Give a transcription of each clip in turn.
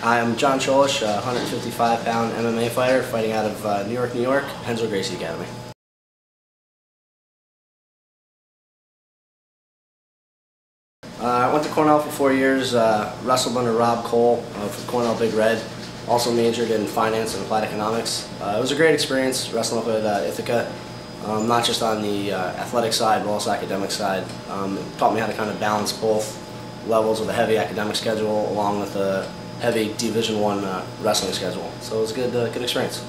I'm John Cholish, a 155-pound MMA fighter fighting out of New York, Renzo Gracie Academy. I went to Cornell for 4 years, wrestled under Rob Cole for Cornell Big Red, also majored in finance and applied economics. It was a great experience wrestling up at Ithaca, not just on the athletic side, but also academic side. It taught me how to kind of balance both levels with a heavy academic schedule along with a heavy Division I wrestling schedule. So it was a good experience.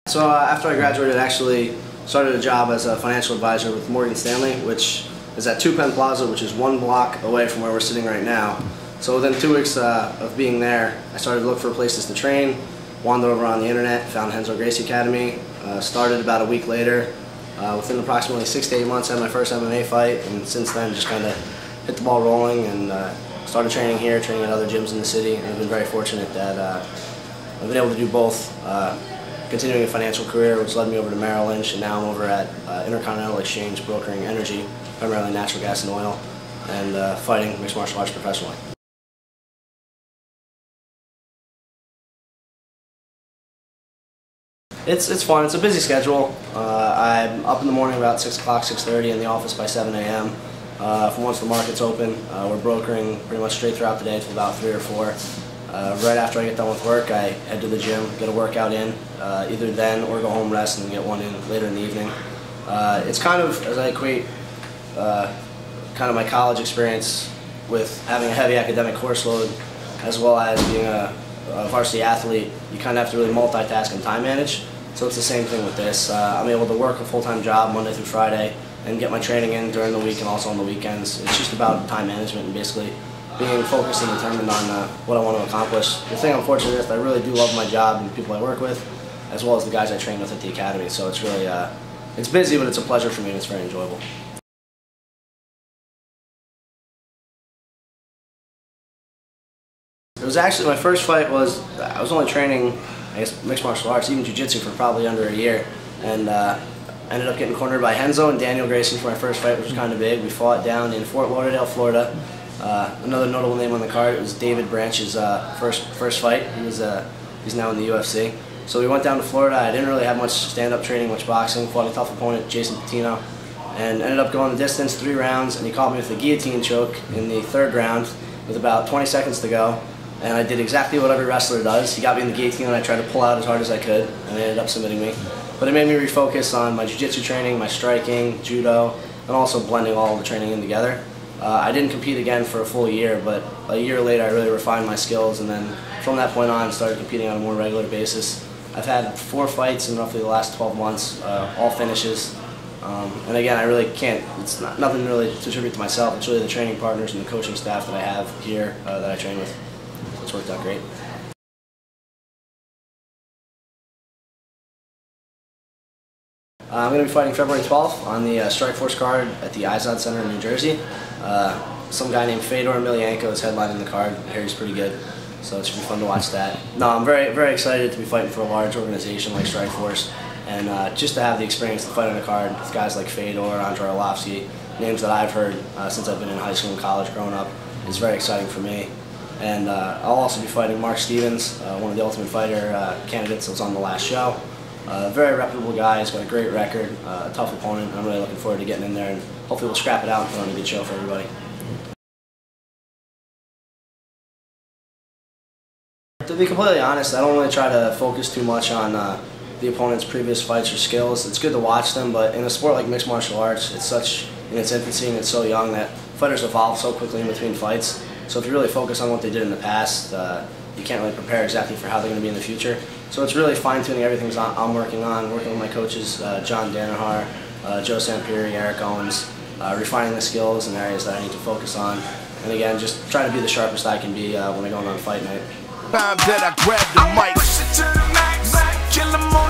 So after I graduated, I actually started a job as a financial advisor with Morgan Stanley, which is at 2 Penn Plaza, which is 1 block away from where we're sitting right now. So within 2 weeks of being there, I started to look for places to train, wandered over on the internet, found Renzo Gracie Academy, started about a week later. Within approximately 6 to 8 months, I had my first MMA fight, and since then just kind of hit the ball rolling and started training here, training at other gyms in the city, and I've been very fortunate that I've been able to do both. Continuing a financial career, which led me over to Merrill Lynch, and now I'm over at Intercontinental Exchange, brokering energy, primarily natural gas and oil, and fighting mixed martial arts professionally. It's fun. It's a busy schedule. I'm up in the morning about 6 o'clock, 6:30, in the office by 7 a.m. From once the market's open, we're brokering pretty much straight throughout the day until about 3 or 4. Right after I get done with work, I head to the gym, get a workout in, either then or go home, rest, and get one in later in the evening. It's kind of, as I equate kind of my college experience with having a heavy academic course load, as well as being a varsity athlete, you kind of have to really multitask and time manage. So it's the same thing with this. I'm able to work a full-time job Monday through Friday and get my training in during the week and also on the weekends. It's just about time management and basically being focused and determined on what I want to accomplish. The thing I'm fortunate with, I really do love my job and the people I work with, as well as the guys I train with at the academy. So it's really, it's busy, but it's a pleasure for me and it's very enjoyable. It was actually, my first fight was, I was only training, I guess, mixed martial arts, even jiu-jitsu for probably under a year. And ended up getting cornered by Renzo and Daniel Gracie for my first fight, which was kind of big. We fought down in Fort Lauderdale, Florida. Another notable name on the card, it was David Branch's first fight. He's now in the UFC. So we went down to Florida. I didn't really have much stand-up training, much boxing. Fought a tough opponent, Jason Patino, and ended up going the distance, 3 rounds, and he caught me with a guillotine choke in the 3rd round with about 20 seconds to go. And I did exactly what every wrestler does. He got me in the guillotine and I tried to pull out as hard as I could, and they ended up submitting me. But it made me refocus on my jiu-jitsu training, my striking, judo, and also blending all of the training in together. I didn't compete again for a full year, but a year later I really refined my skills, and then from that point on started competing on a more regular basis. I've had 4 fights in roughly the last 12 months, all finishes. And again, I really can't, it's nothing really to attribute to myself. It's really the training partners and the coaching staff that I have here that I train with. So it's worked out great. I'm going to be fighting February 12th on the Strikeforce card at the Izod Center in New Jersey. Some guy named Fedor Emelianenko is headlining the card. I hear he's pretty good, so it should be fun to watch that. No, I'm very excited to be fighting for a large organization like Strikeforce, and just to have the experience to fight on the card with guys like Fedor, Andrei Arlovsky, names that I've heard since I've been in high school and college growing up, is very exciting for me. And I'll also be fighting Mark Stevens, one of the Ultimate Fighter candidates that was on the last show. Very reputable guy, he's got a great record, a tough opponent, and I'm really looking forward to getting in there, and hopefully we'll scrap it out and put on a good show for everybody. To be completely honest, I don't really try to focus too much on the opponent's previous fights or skills. It's good to watch them, but in a sport like mixed martial arts, it's such in its infancy and it's so young that fighters evolve so quickly in between fights. So if you really focus on what they did in the past, you can't really prepare exactly for how they're going to be in the future. So it's really fine-tuning everything I'm working on, working with my coaches, John Danaher, Joe Sampiri, Eric Owens, refining the skills and areas that I need to focus on. And again, just trying to be the sharpest I can be when I go on fight night. Time that I grab the mic. Push it to the max, kill 'em all.